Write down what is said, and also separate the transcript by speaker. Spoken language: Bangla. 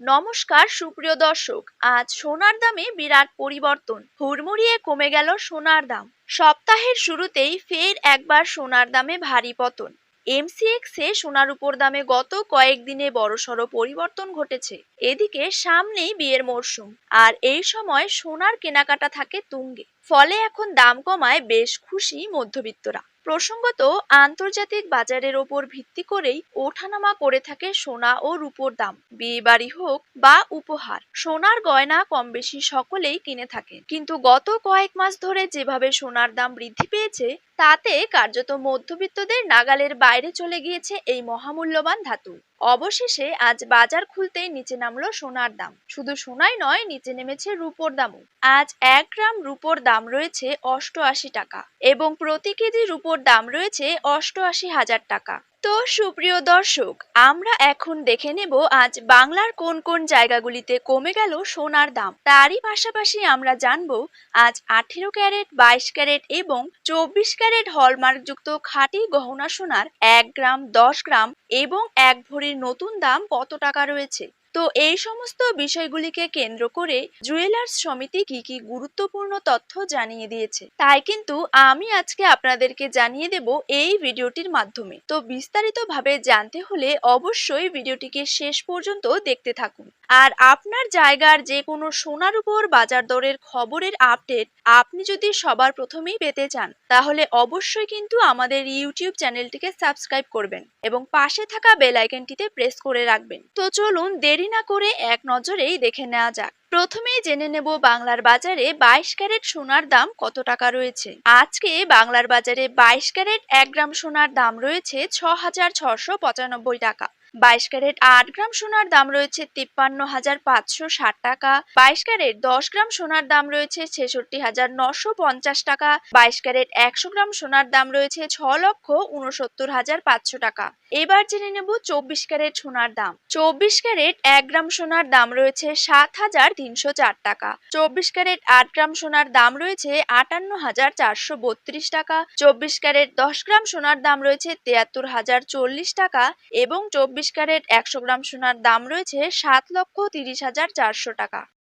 Speaker 1: নমস্কার সুপ্রিয় দর্শক। আজ সোনার দামে বিরাট পরিবর্তন, হুড়মুড়িয়ে কমে গেল সোনার দাম। সপ্তাহের শুরুতেই ফের একবার সোনার দামে ভারী পতন। এমসিএক্সে সোনার উপর দামে গত কয়েকদিনে বড়সড় পরিবর্তন ঘটেছে। এদিকে সামনেই বিয়ের মরশুম, আর এই সময় সোনার কেনাকাটা থাকে তুঙ্গে। ফলে এখন দাম কমায় বেশ খুশি মধ্যবিত্তরা। প্রসঙ্গত, আন্তর্জাতিক বাজারের ওপর ভিত্তি করেই ওঠানামা করে থাকে সোনা ও রূপোর দাম। বিয়ে বাড়ি হোক বা উপহার, সোনার গয়না কম বেশি সকলেই কিনে থাকে। কিন্তু গত কয়েক মাস ধরে যেভাবে সোনার দাম বৃদ্ধি পেয়েছে, তাতে কার্যত মধ্যবিত্তদের নাগালের বাইরে চলে গিয়েছে এই মহামূল্যবান ধাতু। অবশেষে আজ বাজার খুলতেই নিচে নামলো সোনার দাম। শুধু সোনাই নয়, নিচে নেমেছে রূপোর দামও। আজ 1 গ্রাম রূপোর দাম রয়েছে 88 টাকা এবং প্রতি কেজি রূপোর দাম রয়েছে 88,000 টাকা। তো সুপ্রিয় দর্শক, আমরা এখন দেখে নেব আজ বাংলার কোন কোন জায়গাগুলিতে কমে গেল সোনার দাম। তারই পাশাপাশি আমরা জানবো আজ 18 ক্যারেট, 22 ক্যারেট এবং 24 ক্যারেট হলমার্কযুক্ত খাঁটি গহনা সোনার 1 গ্রাম, 10 গ্রাম এবং 1 ভরির নতুন দাম কত টাকা রয়েছে। তো এই সমস্ত বিষয়গুলিকে কেন্দ্র করে জুয়েলার্স সমিতি কি কি গুরুত্বপূর্ণ তথ্য জানিয়ে দিয়েছে, তাই কিন্তু আমি আজকে আপনাদেরকে জানিয়ে দেব এই ভিডিওটির মাধ্যমে। তো বিস্তারিতভাবে জানতে হলে অবশ্যই ভিডিওটিকে শেষ পর্যন্ত দেখতে থাকুন। আর আপনার জায়গার যে কোনো সোনার উপর বাজার দরের খবরের আপডেট আপনি যদি সবার প্রথমেই পেতে চান, তাহলে অবশ্যই কিন্তু আমাদের ইউটিউব চ্যানেলটিকে সাবস্ক্রাইব করবেন এবং পাশে থাকা বেল আইকনটিতে প্রেস করে রাখবেন। তো চলুন দেরি না করে এক নজরেই দেখে নেওয়া যাক। প্রথমেই জেনে নেব বাংলার বাজারে 22 ক্যারেট সোনার দাম কত টাকা রয়েছে। আজকে বাংলার বাজারে 22 ক্যারেট 1 গ্রাম সোনার দাম রয়েছে 6,695 টাকা। 22 ক্যারেট 8 গ্রাম সোনার দাম রয়েছে 53,560 টাকা। 22 ক্যারেট 10 গ্রাম সোনার দাম রয়েছে 66,950 টাকা। 22 ক্যারেট 100 গ্রাম সোনার দাম রয়েছে 6,69,500 টাকা। এবার জেনে নেব 24 ক্যারেট সোনার দাম। 24 ক্যারেট 1 গ্রাম সোনার দাম রয়েছে 7,304 টাকা। 24 ক্যারেট 8 গ্রাম সোনার দাম রয়েছে 58,432 টাকা। 24 ক্যারেট 10 গ্রাম সোনার দাম রয়েছে 73,040 টাকা এবং 24 ক্যারেট 100 গ্রাম সোনার দাম রয়েছে 7,30,400 টাকা।